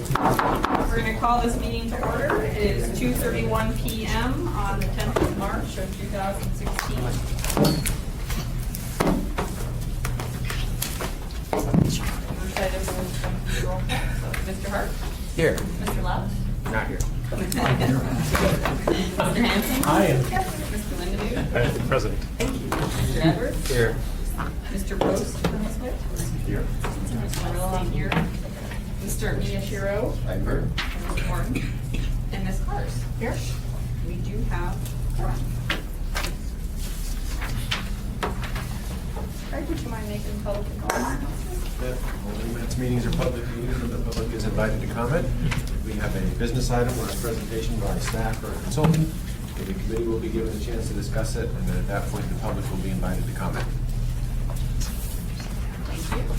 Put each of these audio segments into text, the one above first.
We're going to call this meeting to order. It is 2:31 p.m. on the 10th of March of 2016. First item is the roll call. So, Mr. Hart? Here. Mr. Love? Not here. Mr. Hanson? I am. Mr. Lindemeyer? President. Mr. Edwards? Here. Mr. Post from this way? Here. Mr. Miller here. Mr. Miyashiro? I'm here. Mr. Morton? And Ms. Cars? Here. We do have one. Craig, would you mind making public comments? AMATS meetings are public meetings and the public is invited to comment. We have a business item or a presentation by staff or a consultant. The committee will be given a chance to discuss it, and then at that point, the public will be invited to comment. Thank you.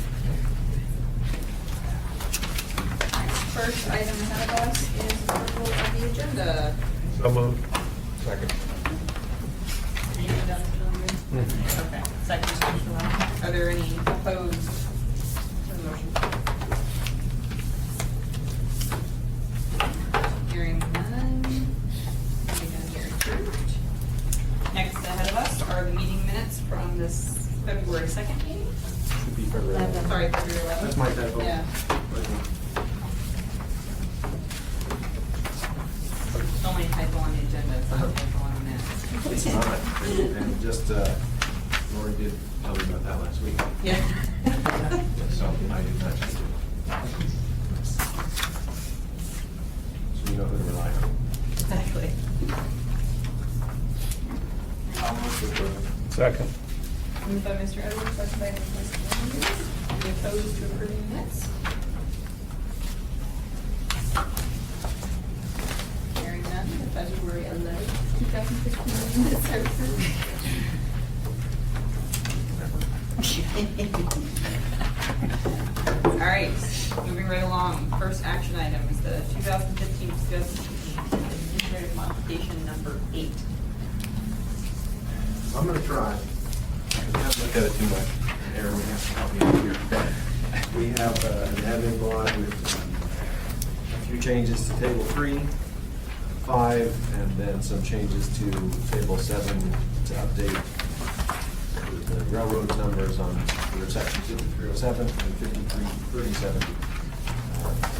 First item ahead of us is approval of the agenda. So moved. Second. Anything done, Mr. Lindemeyer? Okay. Second, Mr. Love. Are there any opposed to the motion? Hearing none. We can hear approved. Next ahead of us are the meeting minutes from this February 2nd meeting. Should be February 11th. Sorry, February 11th. That's my typo. Yeah. It's only a typo on the agenda, it's not a typo on the minutes. It's not. And just, Lori did tell me about that last week. Yeah. So I did not check it. So you know who to rely on. Exactly. Second. Moved by Mr. Edwards, second by Mr. Lindemeyer. Any opposed to approving the minutes? Hearing none, the February 11th, 2016 minutes are approved. All right, moving right along. First action item is the 2015-2016 administrative modification number 8. I'm gonna try. I haven't looked at it too much. Aaron, we have to help me out here. We have an admin blog with a few changes to table 3, 5, and then some changes to table 7 to update the railroad numbers on either section 5307 and 5337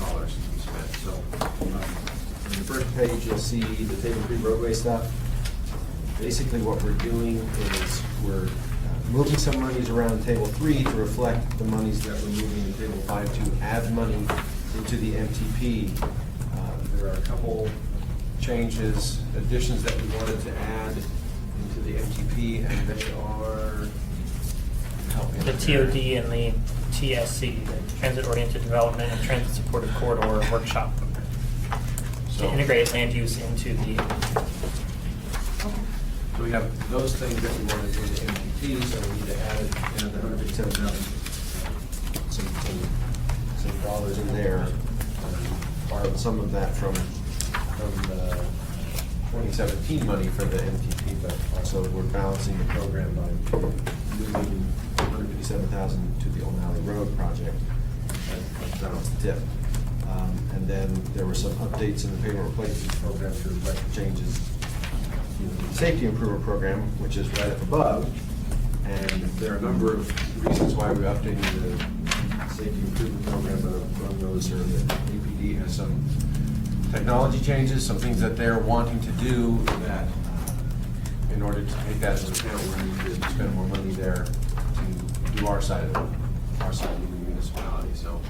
dollars to be spent. So on the first page, you'll see the table 3 roadway stuff. Basically, what we're doing is we're moving some monies around table 3 to reflect the monies that we're moving in table 5 to add money into the MTP. There are a couple changes, additions that we wanted to add into the MTP, and they are helping. The TOD and the TSC, the Transit Oriented Development and Transit Supported Corridor Workshop, to integrate land use into the. So we have those things that we wanted in the MTP, so we need to add the 157,000, some dollars in there. Borrowed some of that from the 2017 money for the MTP, but also we're balancing the program by moving 157,000 to the O'Malley Road project. That balanced the tip. And then there were some updates in the payroll replacement program to reflect the changes in the safety improvement program, which is right up above. And there are a number of reasons why we're updating the safety improvement program, but among those are that APD has some technology changes, some things that they're wanting to do that in order to take that into account, we need to spend more money there to do our side of the municipality. So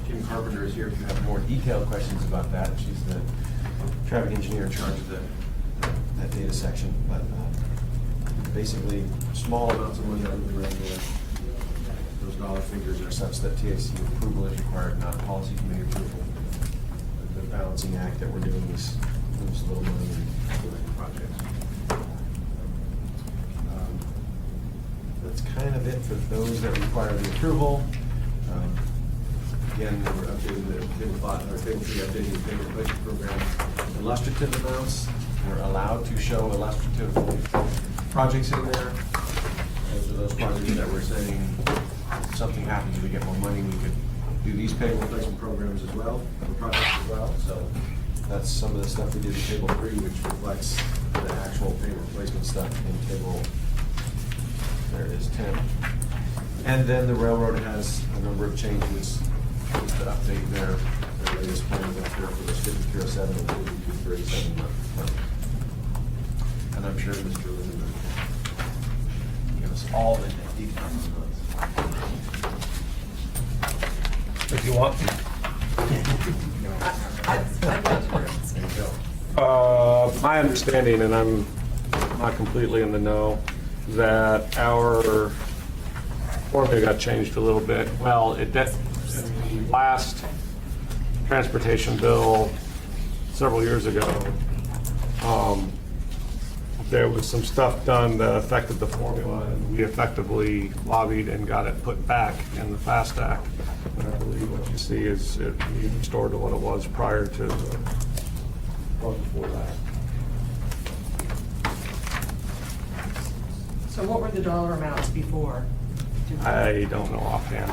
Kim Carpenter is here if you have more detailed questions about that. She's the traffic engineer in charge of that data section. But basically, small amounts of money that move around there. Those dollar figures are such that TAC approval is required, not policy committee approval. The balancing act that we're doing is moves a little money in projects. That's kind of it for those that require the approval. Again, we're updating the table 5, or table 3, updating the payment budget program. Illustrative amounts, we're allowed to show illustrative projects in there. Those are those projects that we're saying, if something happens, we get more money, we could do use payroll replacement programs as well, or projects as well, so that's some of the stuff we did in table 3, which reflects the actual payroll replacement stuff in table, there it is, 10. And then the railroad has a number of changes just to update their latest plans up there for this 5307 and 5237 month. And I'm sure Mr. Lindemann will give us all the details on those. If you want. There you go. My understanding, and I'm not completely in the know, that our formula got changed a little bit. Well, in the last transportation bill several years ago, there was some stuff done that affected the formula, and we effectively lobbied and got it put back in the FAST Act. And I believe what you see is it restored to what it was prior to, well, before that. So what were the dollar amounts before? I don't know offhand.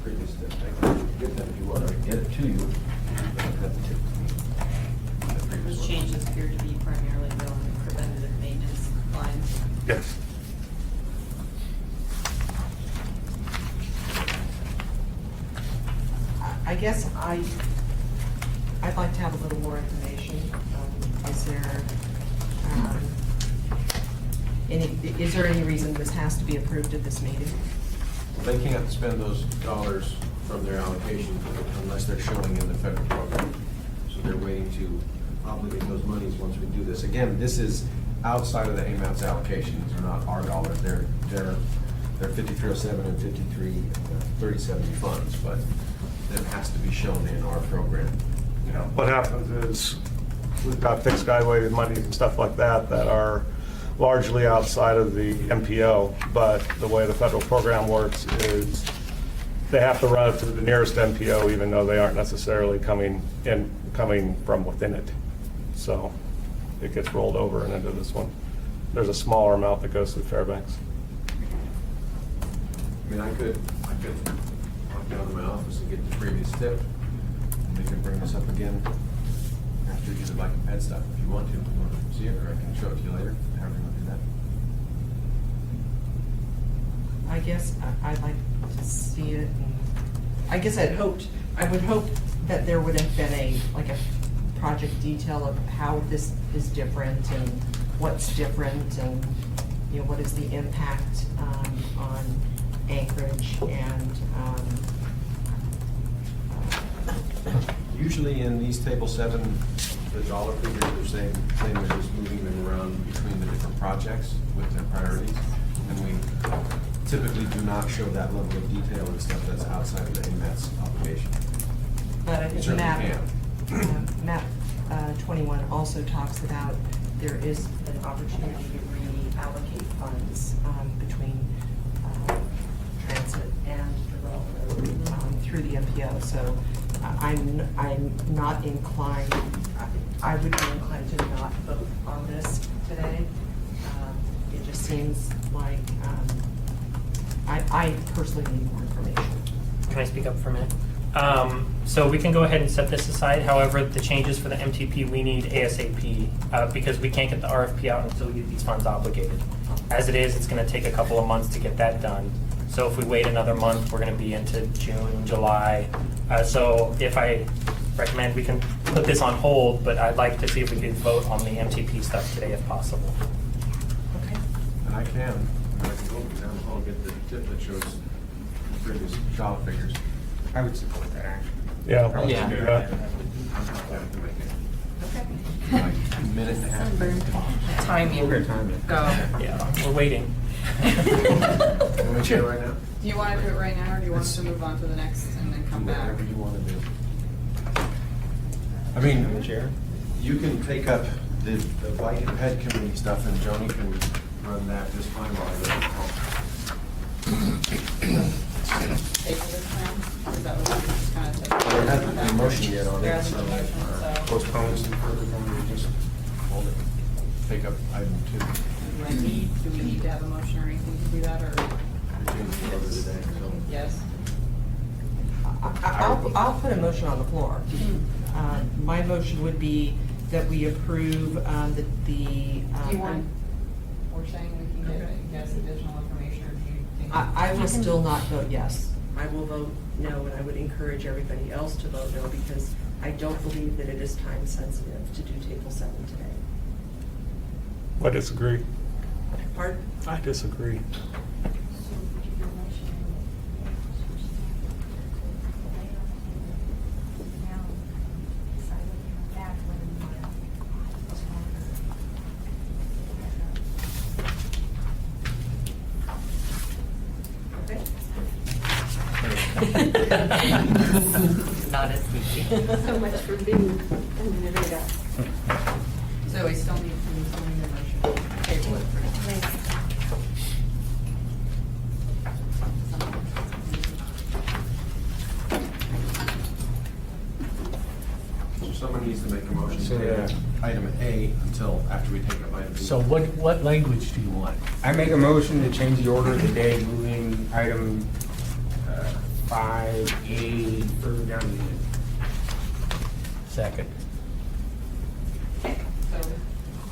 Previous step, I can get that if you want, I can get it to you. Those changes appear to be primarily on the preventative maintenance lines. Yes. I guess I'd like to have a little more information. Is there any reason this has to be approved at this meeting? They can't spend those dollars from their allocation unless they're showing in the federal program. So they're waiting to obligate those monies once we do this. Again, this is outside of the AMATS allocation. These are not our dollars. They're 5307 and 5337 funds, but that has to be shown in our program. You know, what happens is we've got fixed guideway money and stuff like that that are largely outside of the MPO, but the way the federal program works is they have to run it through the nearest MPO, even though they aren't necessarily coming from within it. So it gets rolled over and into this one. There's a smaller amount that goes through Fairbanks. I mean, I could walk down to my office and get the previous tip, and we can bring this up again after you do the bike and ped stuff, if you want to. You want to see it, or I can show it to you later, however you want to do that. I guess I'd like to see it. And I guess I would hope that there would have been a project detail of how this is different and what's different and, you know, what is the impact on Anchorage and Usually in these table 7, the dollar figures are same as just moving them around between the different projects with their priorities. And we typically do not show that level of detail and stuff that's outside of the AMATS obligation. But I We think certainly map 21 also talks about there is an opportunity to reallocate funds between transit and the railroad through the MPO. So I'm not inclined, I would be inclined to not vote on this today. It just seems like I personally need more information. Can I speak up for a minute? So we can go ahead and set this aside. However, the changes for the MTP, we need ASAP because we can't get the RFP out until we get these funds obligated. As it is, it's going to take a couple of months to get that done. So if we wait another month, we're going to be into June, July. So if I recommend, we can put this on hold, but I'd like to see if we could vote on the MTP stuff today if possible. Okay. And I can go down the hall and get the tip that shows the previous dollar figures. I would support that action. Yeah. Yeah. Okay. Like a minute and a half. Time you We're gonna time it. go. Yeah, we're waiting. You want me to do it right now? Do you want to do it right now, or do you want us to move on to the next and then come back? Whatever you want to do. I mean, Madam Chair? you can take up the bike and ped committee stuff, and Joni can run that just fine while I Table this plan? Is that what we just kind of took? There hasn't been a motion yet on There it, hasn't so been a motion, so. postpone this further, then we just hold it. Take up item 2. do we need to have a motion or anything to do that, or? Yes? I'll put a motion on the floor. My motion would be that we approve the. Do you want, we're saying we can get, yes, additional information, or do you think? I will still not vote yes. I will vote no, and I would encourage everybody else to vote no, because I don't believe that it is time sensitive to do table 7 today. I disagree. Pardon? I disagree. Not as easy. So much for being a minute ago. So we still need a motion. Table it for So someone needs to make a motion to table item A until after we take up item B. So what language do you want? I make a motion to change the order of the day, moving item 5A further down the list. Second. Okay, so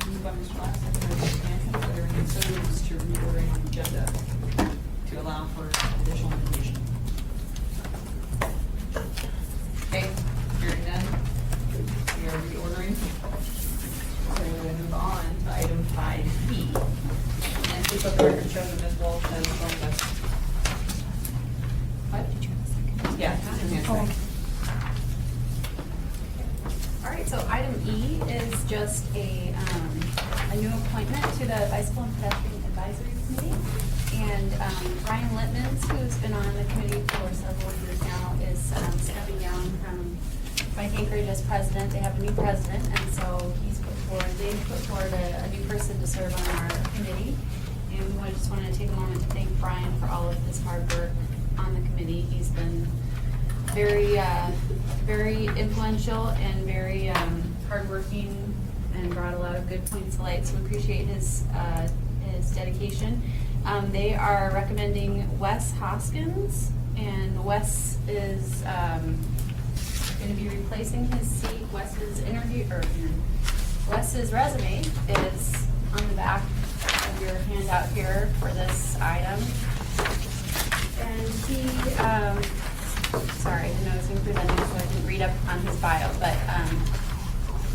moved by Mr. Glass, second by Mr. Hanson, that everyone so moves to reordering the agenda to allow for additional information. Okay, hearing none, we are reordering. So we're going to move on to item 5B. And please let the record show that Ms. Walsh has joined us. What? Did you have a second? Yeah. All right, so item E is just a new appointment to the Bicycle and Pedestrian Advisory Committee. And Ryan Littmans, who's been on the committee for several years now, is stepping down from Mike Anchorage as president. They have a new president, and so they've put forward a new person to serve on our committee. And we just wanted to take a moment to thank Brian for all of his hard work on the committee. He's been very influential and very hardworking, and brought a lot of good points to light. So we appreciate his dedication. They are recommending Wes Hoskins, and Wes is going to be replacing his seat. Wes's resume is on the back of your handout here for this item. And he, sorry, I didn't know I was going to present him, so I didn't read up on his bio, but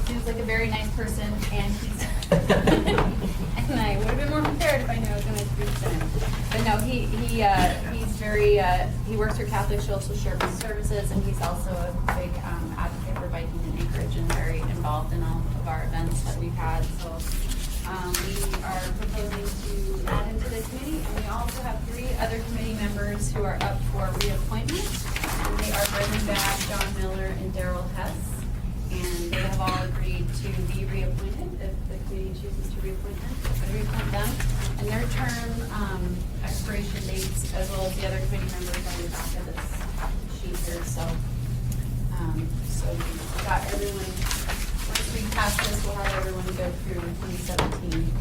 seems like a very nice person, and he's, and I would have been more prepared if I knew I was going to present him. But no, he's very, he works for Catholic Social Services, and he's also a big advocate for biking in Anchorage and very involved in all of our events that we've had. So we are proposing to add him to the committee, and we also have 3 other committee members who are up for reappointment. And they are bringing back John Miller and Daryl Hess, and they have all agreed to be reappointed if the committee chooses to reappoint them. And their term expiration dates, as well as the other committee members, are on the back of this sheet here. So we've got everyone. Once we pass this, we'll have everyone go through 2017.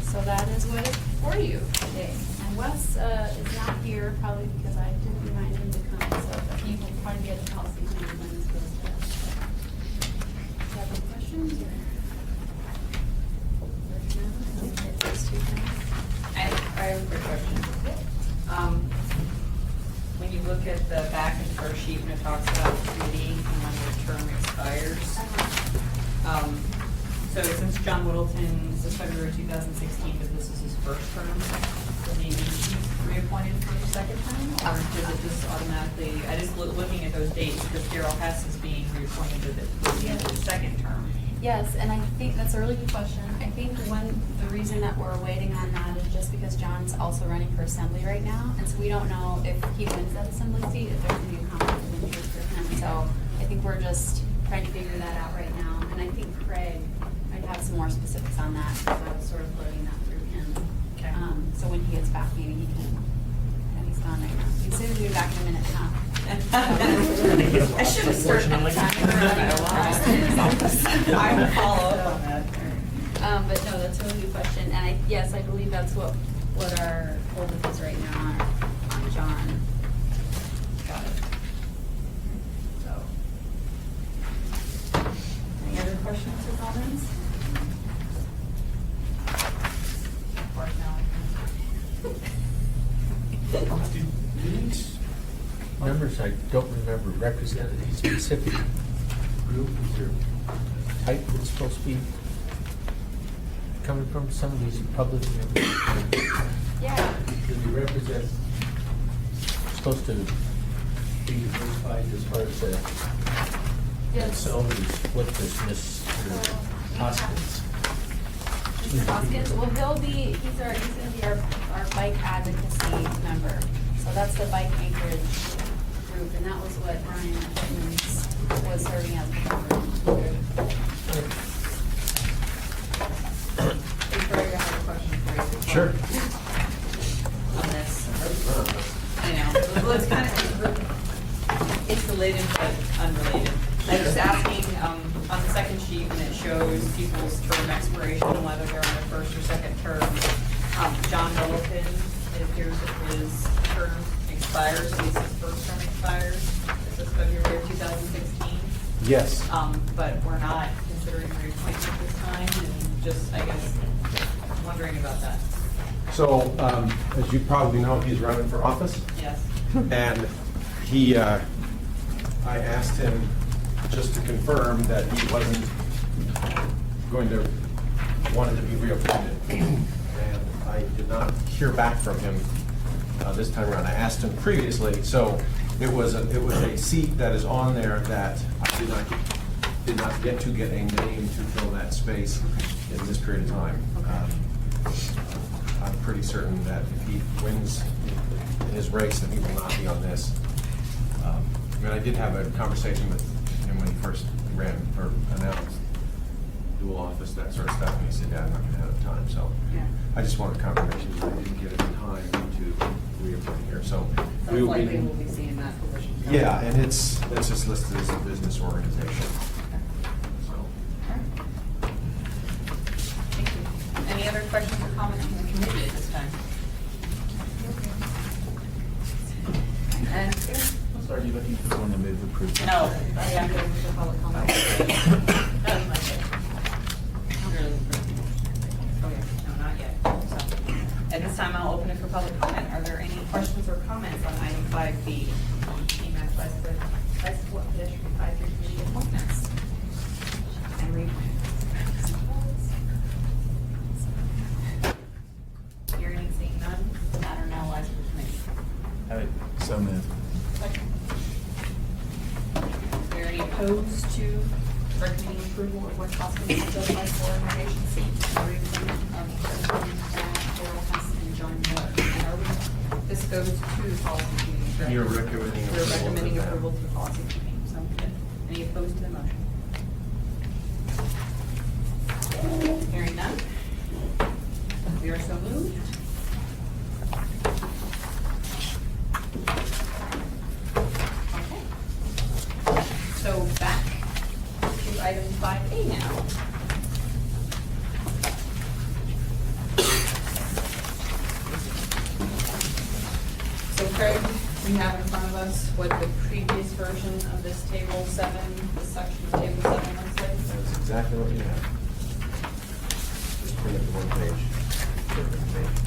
So that is what it's for you today. And Wes is not here, probably because I didn't remind him to come, so he will probably get a policy committee when this goes to us. Do you have any questions? I have a quick question. When you look at the back and first sheet, when it talks about the committee and when the term expires, so since John Whittleton, this is February 2016, but this is his first term, does he need to be reappointed for the second term? Or does it just automatically, I just looking at those dates, because Daryl Hess is being reappointed to the end of the second term. Yes, and I think that's a really good question. I think the reason that we're waiting on that is just because John's also running for assembly right now, and so we don't know if he wins that assembly seat, if there's going to be a conflict of interest for him. So I think we're just trying to figure that out right now, and I think Craig might have some more specifics on that, because I was sort of floating that through him. Okay. So when he gets back, maybe he can He's gone right now. He said he'd be back in a minute, huh? I should have started Unfortunately. I will follow up on that. But no, that's a really good question, and yes, I believe that's what our holdup is right now on John. Got it. So. Any other questions or comments? Of course, These numbers I don't remember represent a specific group. Is there a type that's supposed to be coming from? Some of these are public members. Yeah. Do they represent, supposed to be diversified as far as the Yes. so is what does Mr. Hoskins? Mr. Hoskins, well, he's gonna be our bike advocacy member. So that's the bike anchorage group, and that was what Ryan Hittens was serving as the member. Victoria, I have a question for you. Sure. On this. I know, well, it's kind of, it's related but unrelated. I was asking, on the second sheet, when it shows people's term expiration and whether they're on their first or second term, John Middleton, it appears that his term expires, at least his first term expires. It says February of 2016. Yes. But we're not considering reappointment this time, and just, I guess, wondering about that. So, as you probably know, he's running for office. Yes. And he, I asked him just to confirm that he wasn't going to, wanted to be reappointed. And I did not hear back from him this time around. I asked him previously, so it was a seat that is on there that I did not get a name to fill that space in this period of time. I'm pretty certain that if he wins in his race, then he will not be on this. I mean, I did have a conversation with him when he first ran or announced dual office, that sort of stuff, and he said, yeah, I'm not gonna have time, so. Yeah. I just wanted confirmation that I didn't get enough time to reappoint here, so. So we will be- likely we'll be seeing that position. go. Yeah, and it's just listed as a business organization, so. Thank you. Any other questions or comments from the committee at this time? And, So are you looking for someone to move approval? no, I am going to public comment. That was my pick. Okay, no, not yet. So, at this time, I'll open it for public comment. Are there any questions or comments on item 5B? AMATS Vice Pedestrian Advisory Committee appointments and reappointments. Hearing and seeing none, the matter now lies for committee. So moved. Is there any opposed to recommending approval of West Hoskins as a vice organization seat and reappointment of President Carol Hess and John Miller? And are we, this goes to the policy committee, correct? You're recommending We're approval to recommending that. approval to the policy committee. So, good. Any opposed to the motion? Hearing none. We are so moved. Okay. So back to item 5A now. So Craig, we have in front of us what the previous version of this table 7, this section of table 7 looks like. That's exactly what you have. Just print it to one page. Perfect page.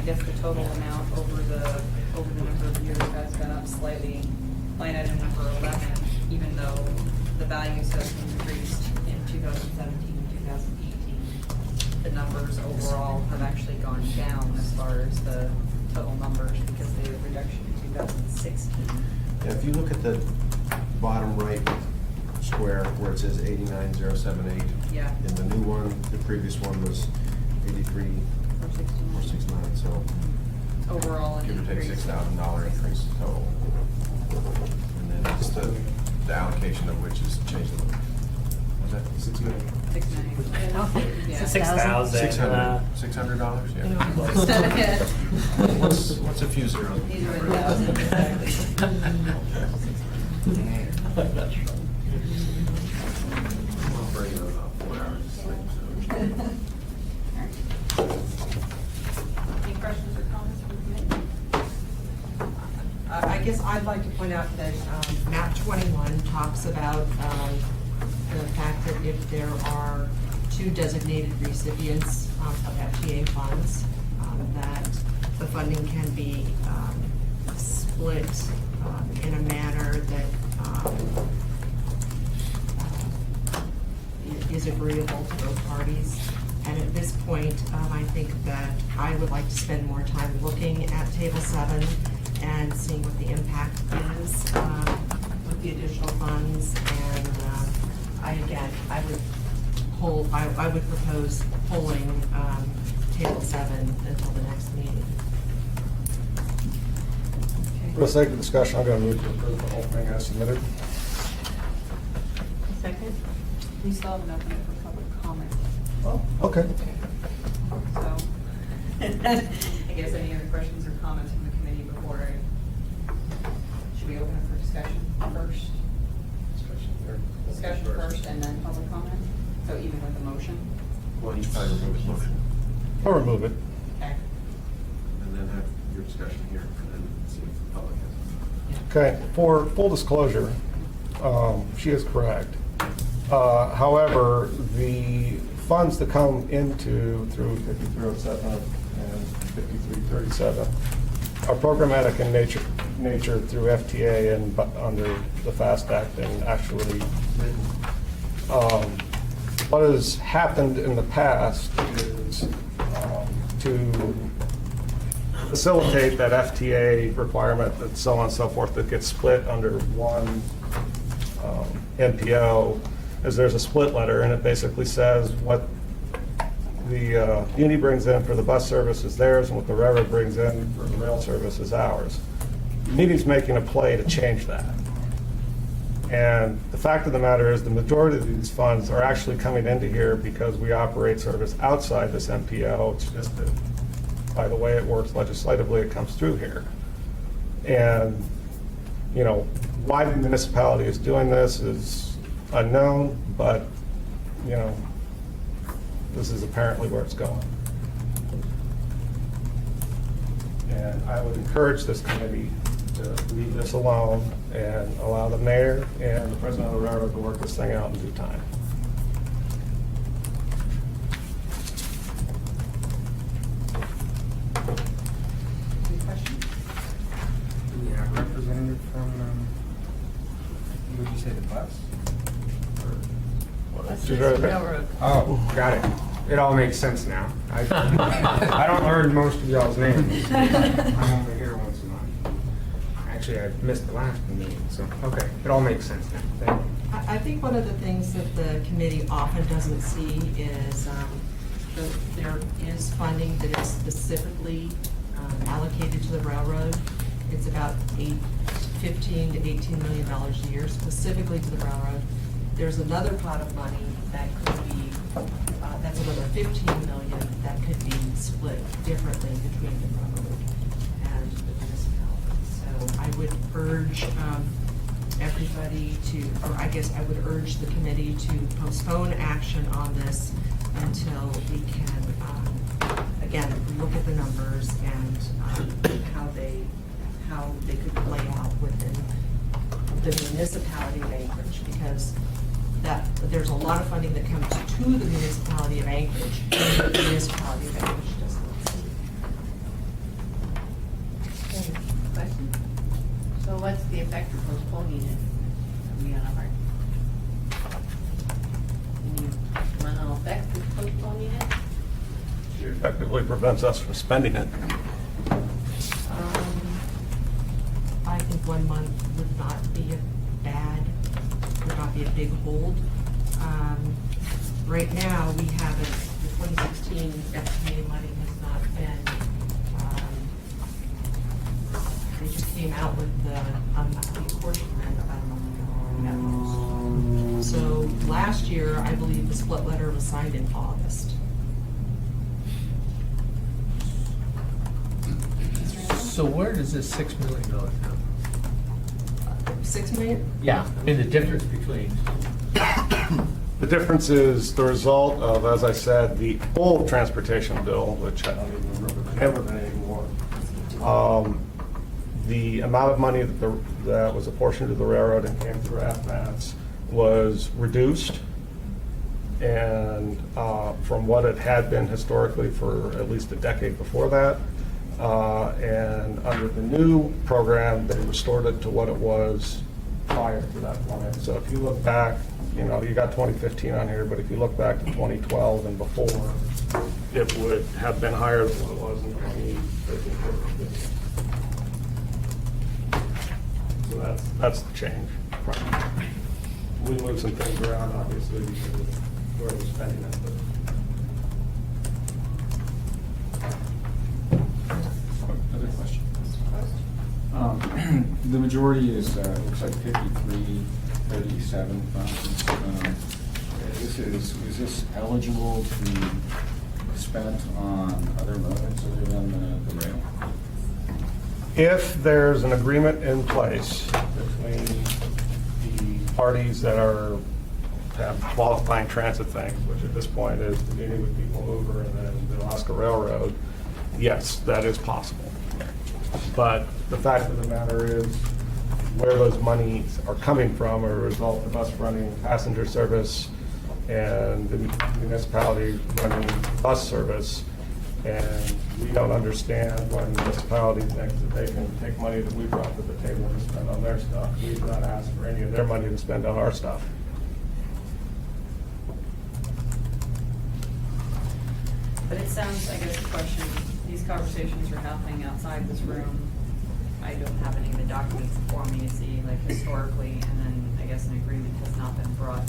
guess the total amount over the number of years has gone up slightly. Line item number 11, even though the values have increased in 2017 and 2018, the numbers overall have actually gone down as far as the total numbers because of the reduction in 2016. Yeah, if you look at the bottom right square where it says 89,078. Yeah. And the new one, the previous one was 83,469, so Overall, an give or take increase. $6,000 increase total. And then it's the allocation of which is changed a little. Was that 6 million? 690. Yeah. 6,000. $600, yeah. Yeah. What's a few zeros? These are in thousands, exactly. I'll bring it about 4 hours of sleep, so. Any questions or comments from the committee? I guess I'd like to point out that map 21 talks about the fact that if there are 2 designated recipients of FTA funds, that the funding can be split in a manner that is agreeable to both parties. And at this point, I think that I would like to spend more time looking at Table 7 and seeing what the impact is with the additional funds. And I would propose pulling Table 7 until the next meeting. For the sake of discussion, I'm going to move to approve the whole thing as submitted. Second. We still haven't opened it for public comment. Okay. So, I guess any other questions or comments from the committee before should we open it for discussion first? Discussion first and then public comment? So even with the motion? Well, you should probably remove his motion, I'll remove it. Okay. and then have your discussion here, and then see if the public has. Okay, for full disclosure, she is correct. However, the funds that come into through 5307 and 5337 are programmatic in nature through FTA and under the FAST Act and actually written. What has happened in the past is to facilitate that FTA requirement and so on and so forth that gets split under one NPO, is there's a split letter, and it basically says what the uni brings in for the bus service is theirs, and what the railroad brings in for the rail service is ours. The unity's making a play to change that. And the fact of the matter is the majority of these funds are actually coming into here because we operate service outside this MPO. It's just that by the way it works legislatively, it comes through here. And, you know, why the municipality is doing this is unknown, but, you know, this is apparently where it's going. And I would encourage this committee to leave this alone and allow the mayor and the president of the railroad to work this thing out in due time. Any questions? Do we have a representative from, would you say the bus? She's right there. Oh, got it. It all makes sense now. I don't learn most of y'all's names. I'm only here once a month. Actually, I missed the last meeting, so, okay, it all makes sense now. Thank you. I think one of the things that the committee often doesn't see is that there is funding that is specifically allocated to the railroad. It's about $15 to $18 million a year specifically to the railroad. There's another pot of money that could be, that's another $15 million that could be split differently between the railroad and the municipality. So I would urge everybody to, or I guess I would urge the committee to postpone action on this until we can, again, look at the numbers and how they could play out within the municipality of Anchorage, because there's a lot of funding that comes to the municipality of Anchorage, and the municipality of Anchorage does not see. effectively prevents us from spending it. I think 1 month would not be a big hold. Right now, we haven't, the 2016 FTA money has not been, they just came out with the apportionment about a month ago. So last year, I believe the split letter was signed in August. So where does this $6 million come? 6 million? Yeah, I mean, the difference between, The difference is the result of, as I said, the old transportation bill, which I don't even remember the name of it anymore. The amount of money that was apportioned to the railroad and came through AMATS was reduced. And from what it had been historically for at least a decade before that. And under the new program, they restored it to what it was prior to that point. So if you look back, you know, you got 2015 on here, but if you look back to 2012 and before, it would have been higher than what it was in 2013. So that's the change. We moved some things around, obviously, because of where we're spending it. Other question? The majority is, looks like 5337 funds. Is this eligible to be spent on other modes other than the rail? If there's an agreement in place between the parties that have qualifying transit things, which at this point is the Muni with People Mover and then the Alaska Railroad, yes, that is possible. But the fact of the matter is, where those monies are coming from are a result of us running passenger service and the municipality running bus service. And we don't understand why the municipality thinks that they can take money that we brought to the table to spend on their stuff. We've not asked for any of their money to spend on our stuff. But it sounds, I guess the question, these conversations are happening outside this room. I don't have any of the documents for me to see, like historically, and then I guess an agreement has not been brought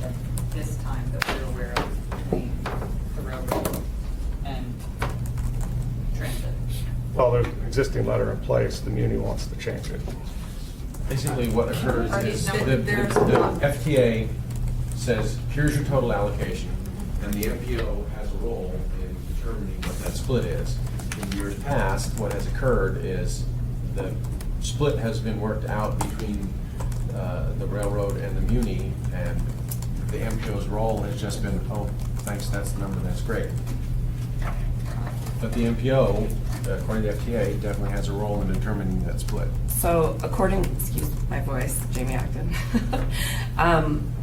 at this time that we're aware of between the railroad and transit. Well, there's an existing letter in place, the Muni wants to change it. Basically, what occurs Are is these the numbers- there's the not- FTA says, here's your total allocation, and the MPO has a role in determining what that split is. In years past, what has occurred is the split has been worked out between the railroad and the Muni, and the MPO's role has just been, oh, thanks, that's the number, that's great. But the MPO, according to FTA, definitely has a role in determining that split. So according, excuse my voice, Jamie Acton.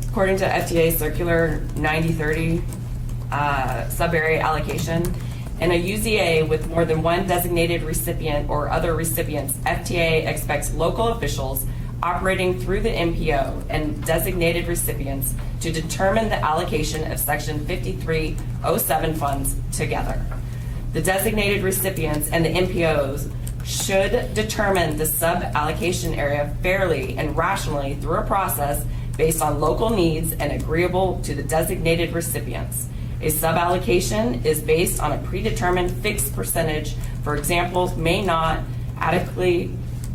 According to FTA Circular 9030 sub-area allocation, in a UZA with more than one designated recipient or other recipients, FTA expects local officials operating through the MPO and designated recipients to determine the allocation of Section 5307 funds together. The designated recipients and the MPOs should determine the sub-allocation area fairly and rationally through a process based on local needs and agreeable to the designated recipients. A sub-allocation is based on a predetermined fixed percentage. For example, may not adequately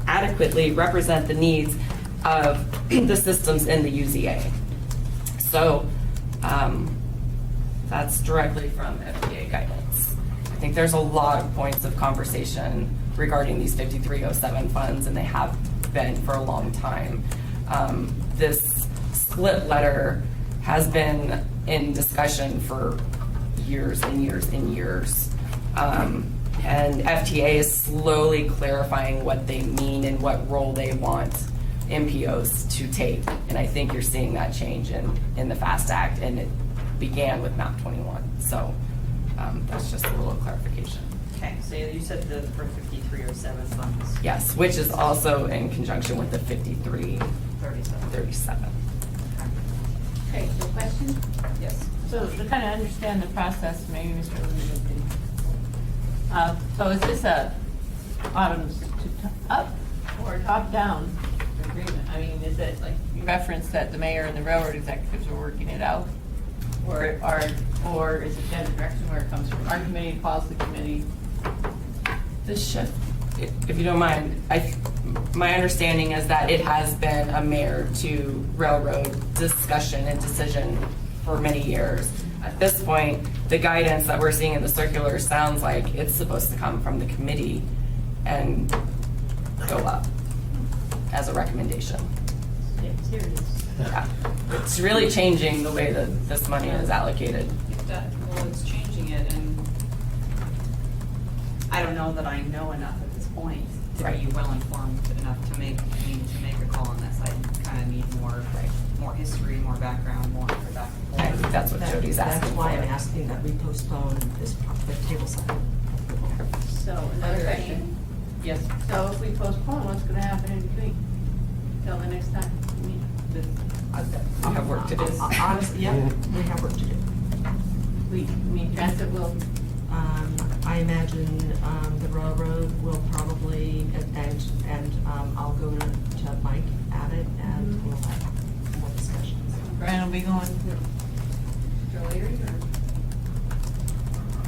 represent the needs of the systems in the UZA. So that's directly from FTA guidance. I think there's a lot of points of conversation regarding these 5307 funds, and they have been for a long time. This split letter has been in discussion for years and years and years. And FTA is slowly clarifying what they mean and what role they want MPOs to take. And I think you're seeing that change in the FAST Act, and it began with MAP 21. So that's just a little clarification. Okay, so you said the for 5307 funds. Yes, which is also in conjunction with the 5337. 37. Okay, no question? Yes. So to kind of understand the process, maybe Mr. Levy can. So is this a bottoms to up or top down agreement? I mean, is it like you referenced that the mayor and the railroad executives are working it out? Or is it that direction where it comes from our committee, calls the committee? This shift, if you don't mind, my understanding is that it has been a mayor to railroad discussion and decision for many years. At this point, the guidance that we're seeing in the circular sounds like it's supposed to come from the committee and go up as a recommendation. Here it is. Yeah. It's really changing the way that this money is allocated. Well, it's changing it, and I don't know that I know enough at this point to be well informed enough to make a call on this. I kind of need more history, more background, more for back and I forth. think that's what Jody's asking That's why for. I'm asking that we postpone this, the table side. So another question. Yes. So if we postpone, what's going to happen in between? Till the next time we meet? I'll have work to do. Honestly, yeah, we have work to do. Transit will. I imagine the railroad will probably, and I'll go to Mike at it, and we'll have more discussions. Brian will be going to Joe Leary, or?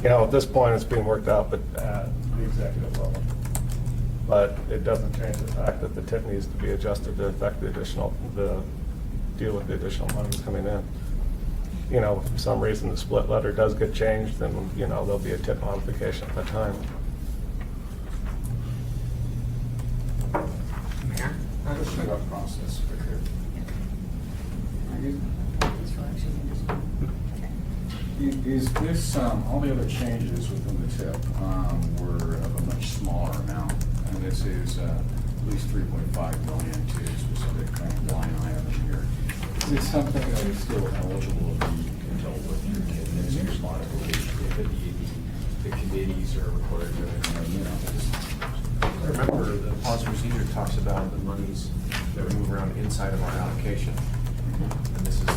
You know, at this point, it's being worked out, but at the executive level. But it doesn't change the fact that the tip needs to be adjusted to affect the deal with the additional monies coming in. You know, if for some reason the split letter does get changed, then, you know, there'll be a tip modification at the time. Mayor? Question about process quicker. Is this, all the other changes within the tip were of a much smaller amount, and this is at least 3.5 million to specific kind of line items here. Is this something that is still eligible to be dealt with your administrative modification if the committees are required to, you know, Remember, the policy procedure talks about the monies that we move around inside of our allocation. And this is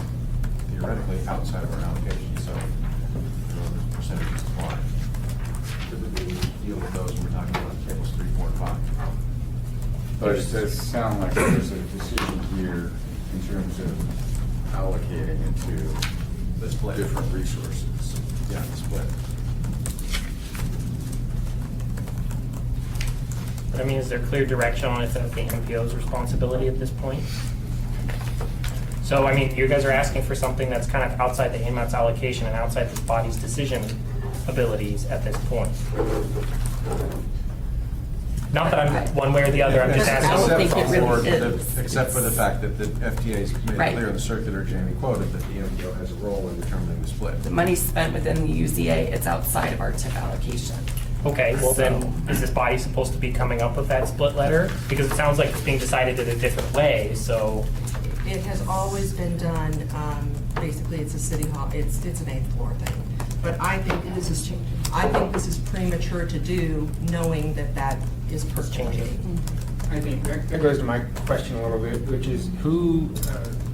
theoretically outside of our allocation, so the percentages apply. Typically, we deal with those when we're talking about tables 3, 4, and 5. But it does sound like there's a decision here in terms of allocating into The split. different resources. Yeah, the split. But I mean, is there clear direction on if that's the MPO's responsibility at this point? So, I mean, you guys are asking for something that's kind of outside the AMATS allocation and outside this body's decision abilities at this point. Not that I'm one way or the other, I'm just I don't asking. think it really is. Except for the fact that the FTA's made Right. it clear in the circular Jamie quoted that the MPO has a role in determining the split. The money spent within the UZA, it's outside of our tip allocation. Okay, well then, is this body supposed to be coming up with that split letter? Because it sounds like it's being decided in a different way, so. It has always been done, basically, it's a city hall, it's an eighth floor thing. But I think this is premature to do, knowing that is perchanging. I think that goes to my question a little bit, which is who,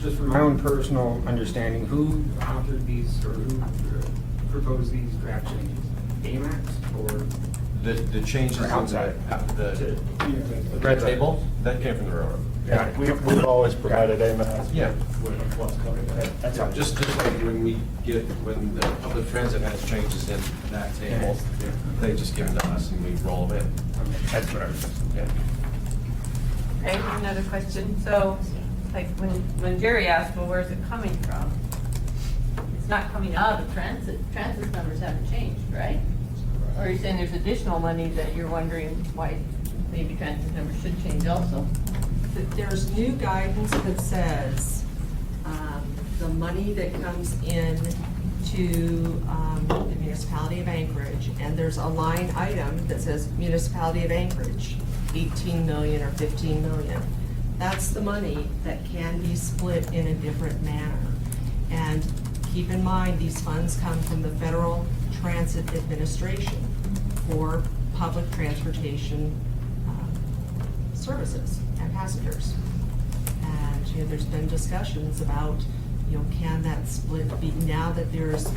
just from my own personal understanding, who authored these or who proposed these draft changes? AMATS or? The changes Or in outside. the Red table, that came from the railroad. Yeah, we've always provided AMATS Yeah. with what's coming in. That's all. Just like when when the public transit has changes in that table, they just give them to us and we roll them in. That's what I was. Yeah. Okay, another question. So, like, when Jerry asked, well, where's it coming from? It's not coming out of transit. Transit's numbers haven't changed, right? Or you're saying there's additional money that you're wondering why maybe transit numbers should change also? There's new guidance that says the money that comes in to the municipality of Anchorage, and there's a line item that says municipality of Anchorage, 18 million or 15 million. That's the money that can be split in a different manner. And keep in mind, these funds come from the Federal Transit Administration for public transportation services and passengers. And, you know, there's been discussions about, you know, can that split be, now that there's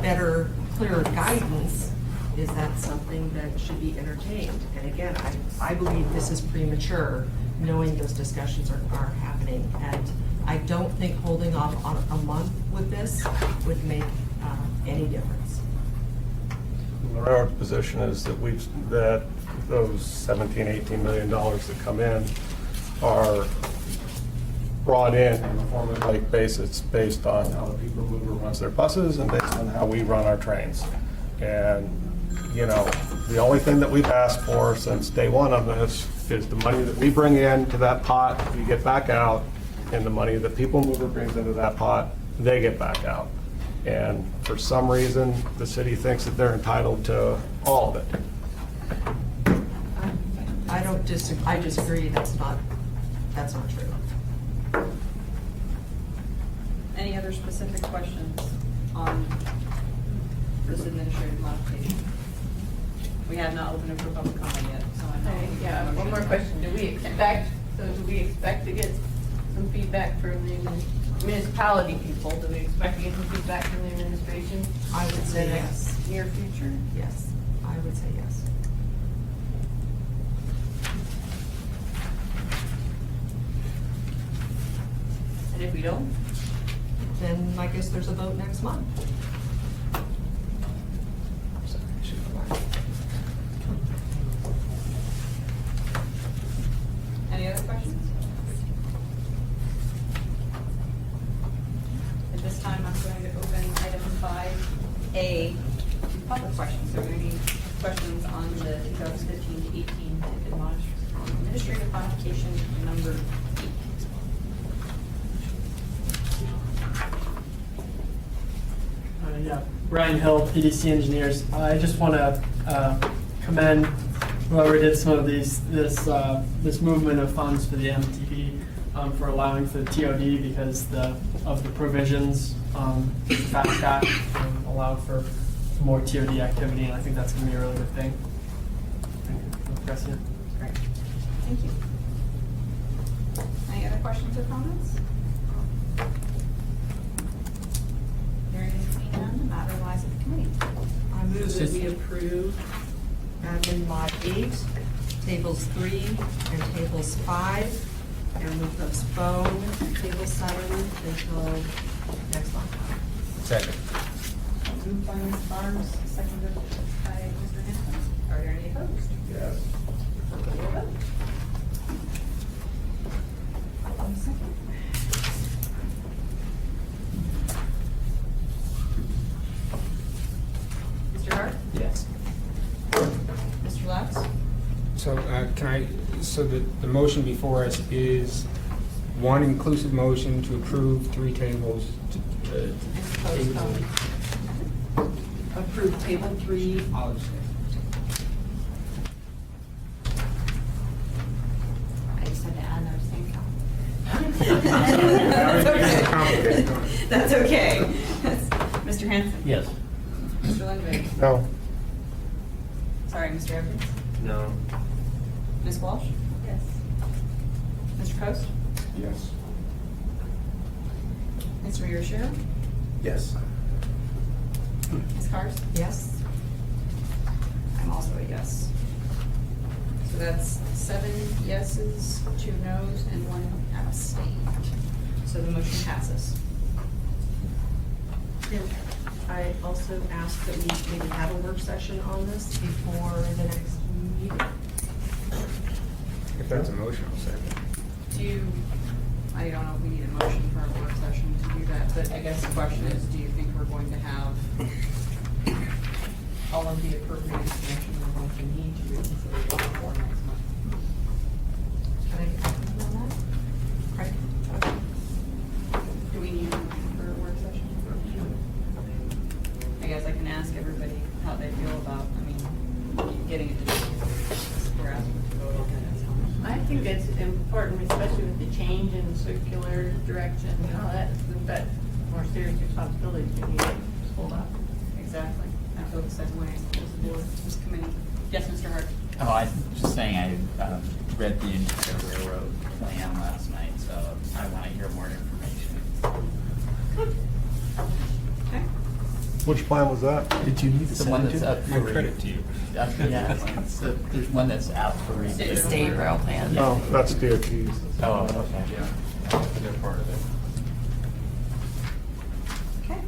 better, clearer guidance, is that something that should be entertained? And again, I believe this is premature, knowing those discussions are happening. And I don't think holding off on a month with this would make any difference. The railroad's position is that those $17, $18 million that come in are brought in on a formulaic basis based on how the people mover runs their buses and based on how we run our trains. And, you know, the only thing that we've asked for since day one of this is the money that we bring in to that pot, we get back out, and the money that people mover brings into that pot, they get back out. And for some reason, the city thinks that they're entitled to all of it. I don't disagree, I disagree, that's not true. Any other specific questions on this administrative modification? We have not opened it for public comment yet, so I know. Okay, yeah, one more question. Do we expect to get some feedback from the municipality people? Do we expect to get some feedback from the administration? I would say in the next yes. near future? Yes, I would say yes. And if we don't, Then I guess there's a vote next month. any other questions? At this time, I'm going to open item 5A to public questions. Are there any questions on the 2015 to 18 administrative modification number 8? Yeah, Brian Hill, PDC Engineers. I just want to commend whoever did some of this movement of funds for the MTP for allowing for the TOD because of the provisions, fast track allowed for more TOD activity, and I think that's going to be a really good thing. Thank you, President. Great. Thank you. Any other questions or comments? Hearing and seeing none, the matter lies at the committee. I move that we approve admin mod 8, tables 3 and tables 5, and we postpone table 7 until next month. Second. Moved by Ms. Barnes, seconded by Mr. Hanson. Are there any opposed? Yes. We'll vote. One second. Mr. Hart? Yes. Mr. Latz? So the motion before us is one inclusive motion to approve 3 tables. Postpone. Approve table 3. I'll just say. I just had to add another thing. That's okay. Mr. Hanson? Yes. Mr. Lundgren? No. Sorry, Mr. Evans? No. Ms. Walsh? Yes. Mr. Coast? Yes. Mr. Miyashiro? Yes. Ms. Cars? Yes? I'm also a yes. So that's 7 yeses, 2 noes, and 1 abstain. So the motion passes. And I also ask that we maybe have a work session on this. Before the next meeting? If that's a motion, I'll second. I don't know if we need a motion for a work session to do that, but I guess the question is, do you think we're going to have all of the appropriate information we're going to need to reconsider it before next month? Can I get back to you on that? Craig? Do we need a motion for a work session? I guess I can ask everybody how they feel about, getting it to we're asking to vote on it. I think it's important, especially with the change in circular direction and all that, we've got more serious responsibilities we need to hold up. Exactly. I feel the same way as the board, this committee. Yes, Mr. Hart? Oh, I was just saying, I read the Untitled Railroad plan last night, so I want to hear more information. Okay. Which plan was that? Did you need to the send one it that's to? up for My review? credit to you. Yeah, there's one that's out for review. State rail plan. Oh, that's DOT's. Oh, okay. Yeah, they're part of it. Okay.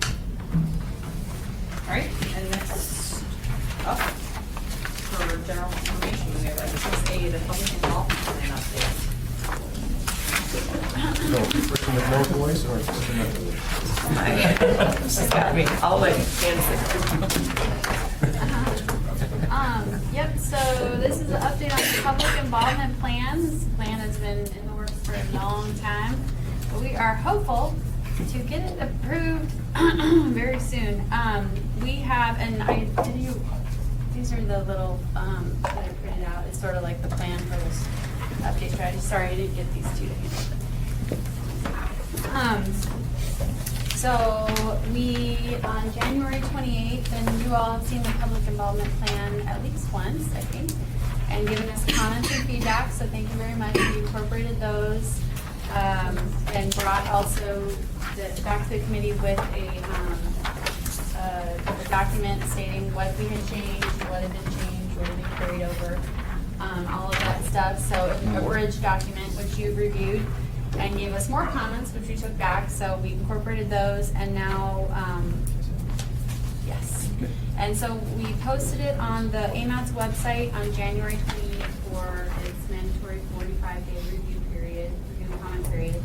All right, and next up for general information, we have SSA, the public involvement plan update. No, person with no voice or just another voice? She's got me. I'll let Candace. Yep, so this is an update on the public involvement plan. This plan has been in the works for a long time, but we are hopeful to get it approved very soon. We have, and these are the little, that I printed out. It's sort of like the plan for this update strategy. Sorry, I didn't get these two to handle it. So we, on January 28th, and you all have seen the public involvement plan at least once, I think, and given us comments and feedback, so thank you very much. We incorporated those and brought also back to the committee with a document stating what we had changed, what had been changed, what had been carried over, all of that stuff. So a bridge document, which you reviewed and gave us more comments, which we took back, so we incorporated those, and now, yes. And so we posted it on the AMATS website on January 28th for its mandatory 45-day review and comment period.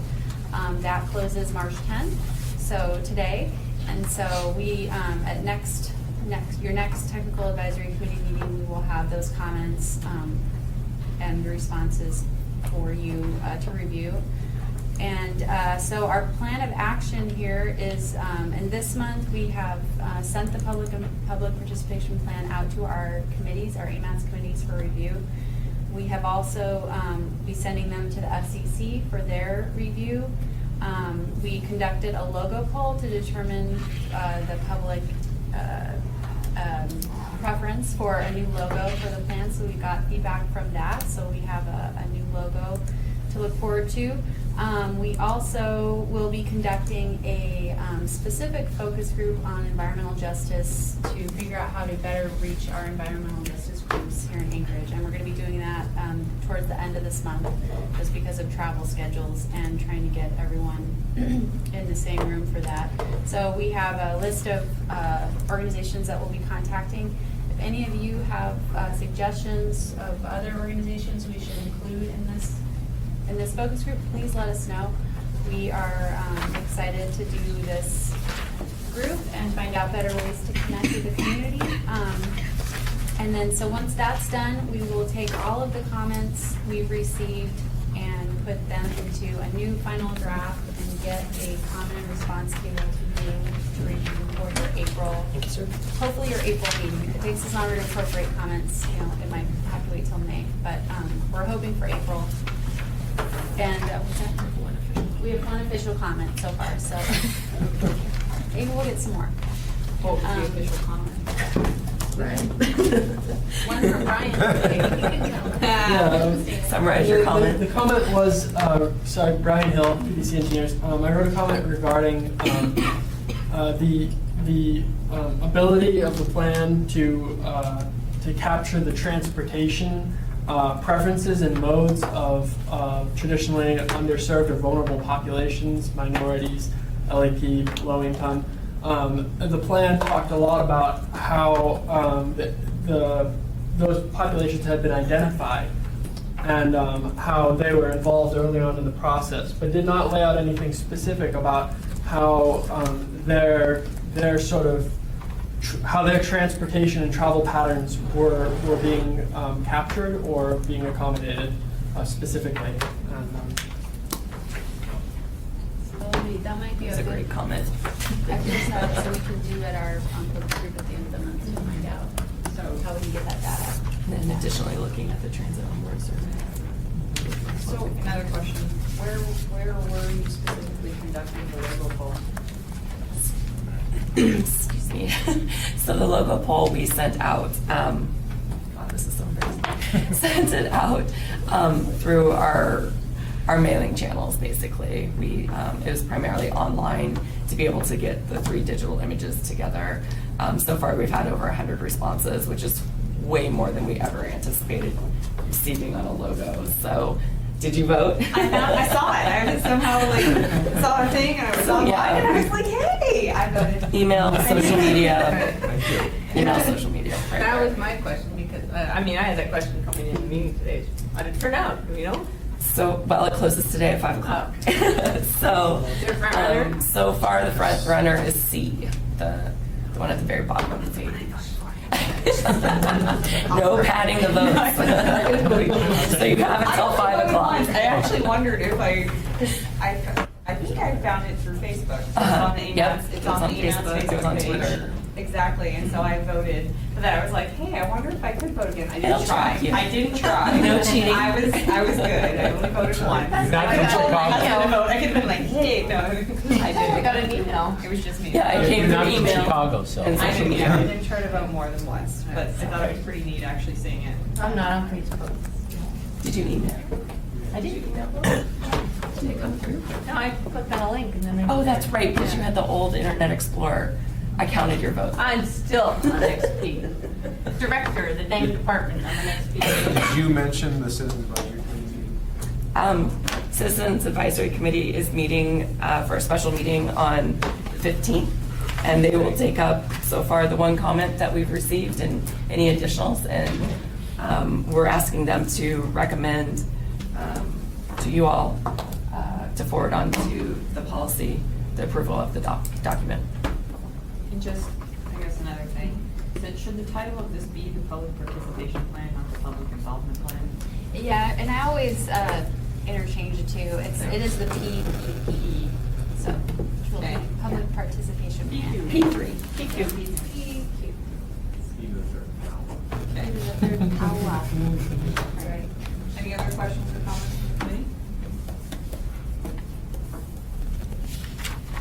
That closes March 10th, so today. And so we, at your next technical advisory committee meeting, we will have those comments and responses for you to review. And so our plan of action here is, and this month we have sent the public participation plan out to our committees, our AMATS committees for review. We have also be sending them to the FCC for their review. We conducted a logo poll to determine the public preference for a new logo for the plan, so we got feedback from that, so we have a new logo to look forward to. We also will be conducting a specific focus group on environmental justice to figure out how to better reach our environmental justice groups here in Anchorage. And we're going to be doing that towards the end of this month, just because of travel schedules and trying to get everyone in the same room for that. So we have a list of organizations that we'll be contacting. If any of you have suggestions of other organizations we should include in this focus group, please let us know. We are excited to do this group and find out better ways to connect with the community. And then, so once that's done, we will take all of the comments we've received and put them into a new final draft and get a comment and response table to review for your April, hopefully your April meeting. If it takes us longer to incorporate comments, it might have to wait till May, but we're hoping for April. And we have one official comment so far, so maybe we'll get some more. What was the official comment? Right. One from Brian. Summarize your comment. The comment was, Brian Hill, PDC Engineers. I wrote a comment regarding the ability of the plan to capture the transportation preferences and modes of traditionally underserved or vulnerable populations, minorities, LEP, low income. The plan talked a lot about how those populations had been identified and how they were involved early on in the process, but did not lay out anything specific about how their transportation and travel patterns were being captured or being accommodated specifically. And, That might be That's a good great comment. exercise so we can do at our focus group at the end of the month to find out how we can get that data. And then additionally, looking at the transit onboard survey. So another question, where were you specifically conducting the logo poll? Excuse me. So the logo poll we sent out, God, this is so embarrassing. Sent it out through our mailing channels, basically. It was primarily online to be able to get the 3 digital images together. So far, we've had over 100 responses, which is way more than we ever anticipated receiving on a logo. So, did you vote? I saw it. I was somehow like, saw a thing and I was online and I was like, hey, I voted. Email, social media. Email, social media. That was my question, because, I mean, I had that question coming in the meeting today. How did it turn out, you know? So, well, it closes today at 5 o'clock. So, Is there a front runner? so far the front runner is C, the one at the very bottom of the page. No padding the votes. So you have until 5 o'clock. I actually wondered if I think I found it through Facebook. It's on the AMATS, Yep, it's on the AMATS Facebook, it was Facebook on page. Twitter. Exactly, and so I voted, but then I was like, hey, I wonder if I could vote again. I It'll didn't try. track you. I didn't try. No cheating. I was good. I only voted once. You're not I from told my Chicago. husband to vote. I could have been like, hey, no, I didn't. I got an email. It was just me. Yeah, it came You're through not from email. Chicago, so. And I social didn't, I media. didn't try to vote more than once, but I thought it was pretty neat actually seeing it. I'm not on Facebook. Did you email? I did email. Did it come through? No, I clicked on a link and then. Oh, that's right, because you had the old Internet Explorer. I counted your vote. I'm still on XP. Director of the dang department on the XP. Did you mention the Citizens Advisory Committee? Citizens Advisory Committee is meeting for a special meeting on the 15th, and they will take up so far the one comment that we've received and any additionals, and we're asking them to recommend to you all to forward on to the policy, the approval of the document. And just, I guess another thing, should the title of this be the public participation plan, not the public involvement plan? Yeah, and I always interchange the two. It is the PPE, so which will Okay. be public participation plan. P3. PQ. Okay. All right. Any other questions or comments from the committee?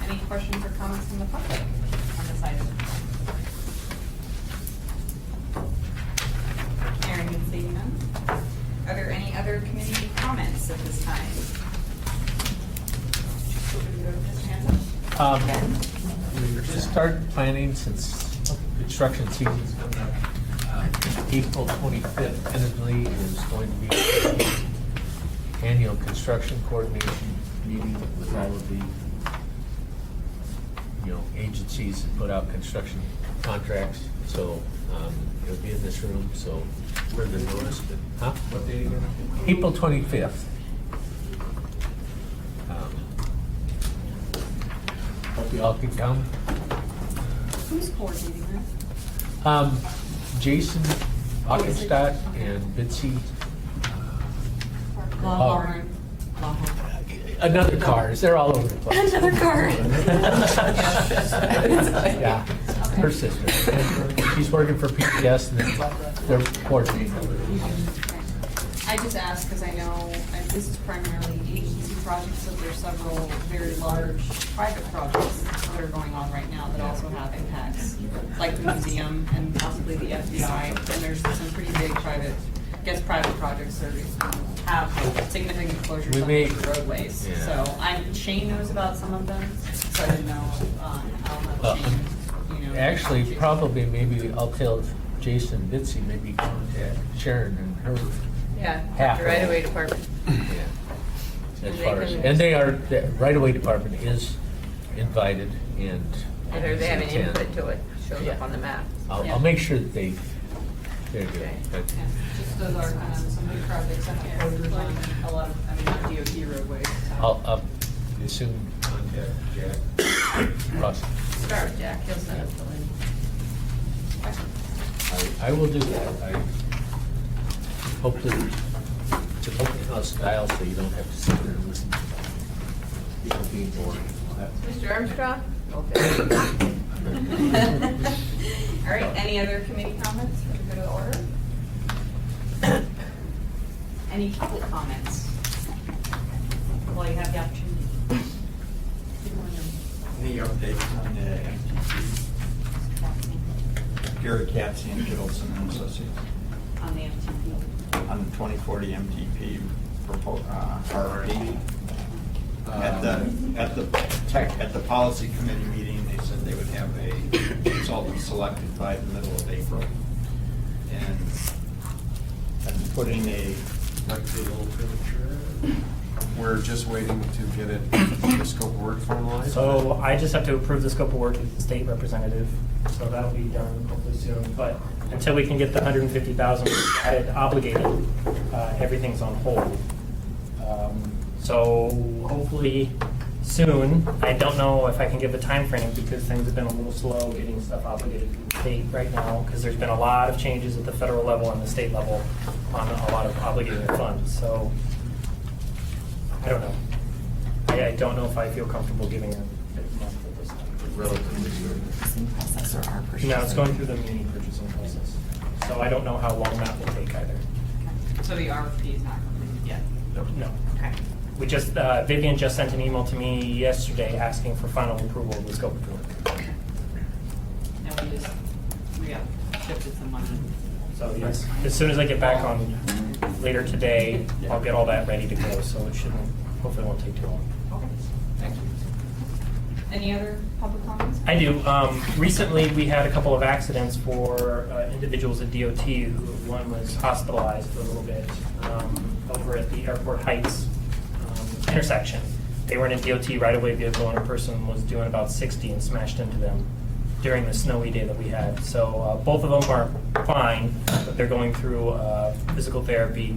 Any questions or comments from the public on this item? Hearing and seeing none. Are there any other committee comments at this time? We just started planning since construction season's coming up. April 25th tentatively is going to be the annual construction coordination meeting with all of the, agencies that put out construction contracts. So it'll be in this room, so we're the notice, but, huh? What day again? April 25th. Hope you all can come. Who's coordinating this? Jason Ockenstadt and Bitsy. Longhorn. Another cars, they're all over the place. Another car. Yeah, her sister. She's working for PPS and they're coordinating. I just asked because I know this is primarily agency projects, but there's several very large private projects that are going on right now that also have impacts, like the museum and possibly the FBI. And there's some pretty big private projects that have significant closures We on may- the roadways. yeah. So Shane knows about some of them, so I didn't know, I'll Well, let Shane, Actually, probably maybe I'll tell Jason Bitsy, maybe contact Sharon and her. Yeah, Half the of it. right-of-way department. Yeah. As far as, and the right-of-way department is invited and. Whether they have an attend. input to it, shows Yeah. up on the map. I'll make sure that they're good. Okay. But yeah, just those are kind of some big projects that have closures on a lot of, DOT roadways. so. I'll assume contact Jack Ross. Start with Jack, he'll send us the link. I will do that. I hopefully it's an open house style, so you don't have to sit there and listen to people being bored. Mr. Armstrong? All right, any other committee comments for the good of the order? Any public comments? Well, you have the opportunity. Any updates on the MTP? Gary Katz and Middleton and Associates On the MTP. on the 2040 MTP RRD. At the policy committee meeting, they said they would have a consultant selected by the middle of April. And I'm putting a, what's the little picture? We're just waiting to get it, the scope of work formalized? So I just have to approve the scope of work with the state representative, so that'll be done hopefully soon. But until we can get the 150,000 added obligated, everything's on hold. So hopefully soon. I don't know if I can give a time frame because things have been a little slow getting stuff obligated to the state right now because there's been a lot of changes at the federal level and the state level on a lot of obligated funds. So I don't know. I don't know if I feel comfortable giving a month at this time. Relatively soon. Process or our purchasing? No, it's going through the mini purchasing process. So I don't know how long that will take either. So the RFP is not completed yet? No. Okay. We just, Vivian just sent an email to me yesterday asking for final approval of the scope of work. And we got shifted some money. So yes, as soon as I get back on later today, I'll get all that ready to go, so it shouldn't, hopefully it won't take too long. Okay, thank you. Any other public comments? I do. Recently, we had a couple of accidents for individuals at DOT. One was hospitalized for a little bit over at the Airport Heights intersection. They were in a DOT right-of-way vehicle, and a person was doing about 60 and smashed into them during the snowy day that we had. So both of them are fine, but they're going through physical therapy.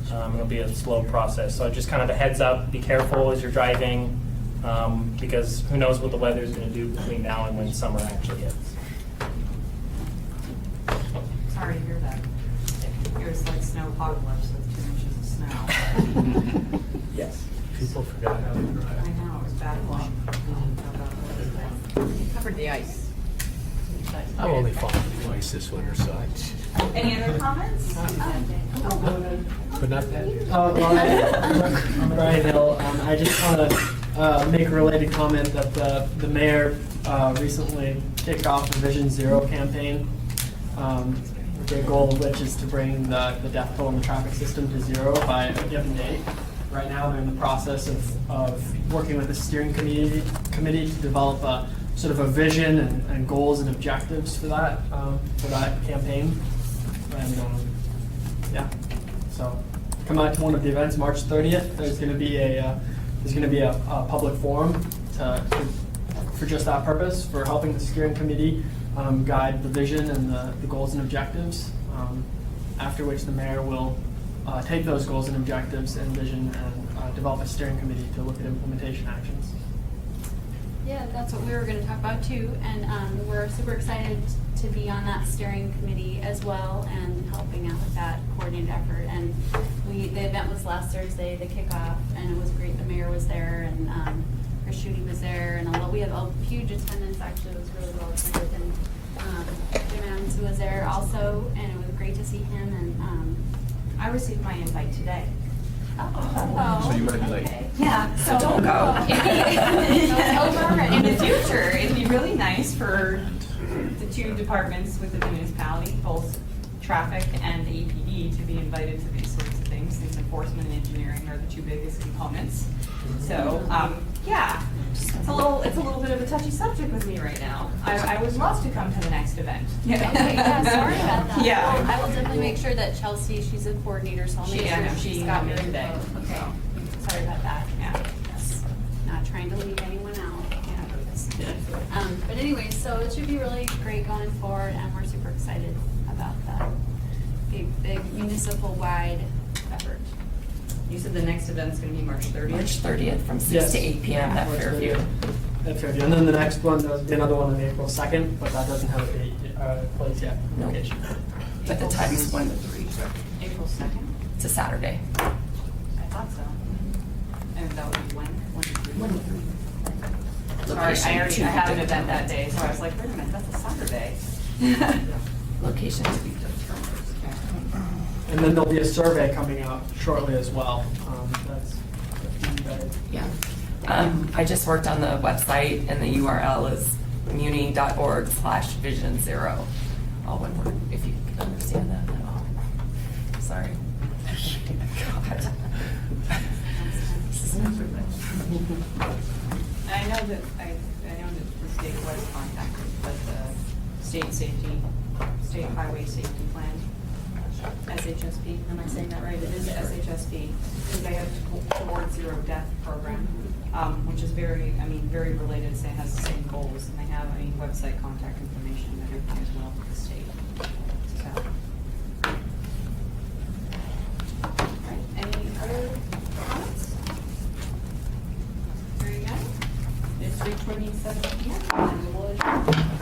It'll be a slow process. So just kind of a heads up, be careful as you're driving, because who knows what the weather is going to do between now and when summer actually hits. Sorry to hear that. Here's like snow apocalypse with 2 inches of snow. Yes. People forgot how to drive. I know, it was bad luck. Covered the ice. I'm only following twice this winter, so Any other comments? but not that. I'm Brian Hill. I just want to make a related comment that the mayor recently kicked off the Vision Zero campaign. The goal of which is to bring the death toll in the traffic system to zero by a given date. Right now, they're in the process of working with the steering committee to develop a sort of a vision and goals and objectives for that campaign. And yeah, so come out to one of the events, March 30th. There's going to be a public forum for just that purpose, for helping the steering committee guide the vision and the goals and objectives. After which the mayor will take those goals and objectives and vision and develop a steering committee to look at implementation actions. Yeah, that's what we were going to talk about too, and we're super excited to be on that steering committee as well and helping out with that coordinated effort. And the event was last Thursday, the kickoff, and it was great. The mayor was there, and Chris Schutte was there, and we had a huge attendance. Actually, it was really well attended, and Jim Adams was there also, and it was great to see him. And I received my invite today. So you might be late. Okay. Yeah, so Don't go. In the future, it'd be really nice for the 2 departments within the municipality, both traffic and APD, to be invited to these sorts of things, since enforcement and engineering are the 2 biggest components. So, yeah, it's a little bit of a touchy subject with me right now. I would love to come to the next event. Okay, yeah, sorry about that. Yeah. Well, I will definitely make sure that Chelsea, she's a coordinator, so I'll make I know, sure she she's got your emailed me today, info. Okay, so. sorry about that. Yeah. Yes, not trying to leave anyone out. But anyway, so it should be really great going forward, and we're super excited about that big municipal-wide effort. You said the next event's going to be March 30th? March 30th from 6 Yes. to 8 p.m. at March Fairview. 30th at Fairview. And then the next one, there'll be another one on April 2nd, but that doesn't have a date, place yet. No. Location. But the time's 1 to 3. April 2nd? It's a Saturday. I thought so. And that would be when? 1 to 3? 1 to 3. Sorry, I had an event that day, so I was like, wait a minute, that's a Saturday. Location to be determined. And then there'll be a survey coming out shortly as well. That's better. Yeah. I just worked on the website, and the URL is muni.org/vision0. All one word, if you can understand that at all. Sorry. God. state highway safety plan. SHSP, am I saying that right? It is SHSP, because they have Toward Zero Death program, which is very related, it has the same goals, and they have, website contact information and everything as well with the state. So. All right, any other comments? There you go. It's 3:27 p.m. and we will adjourn.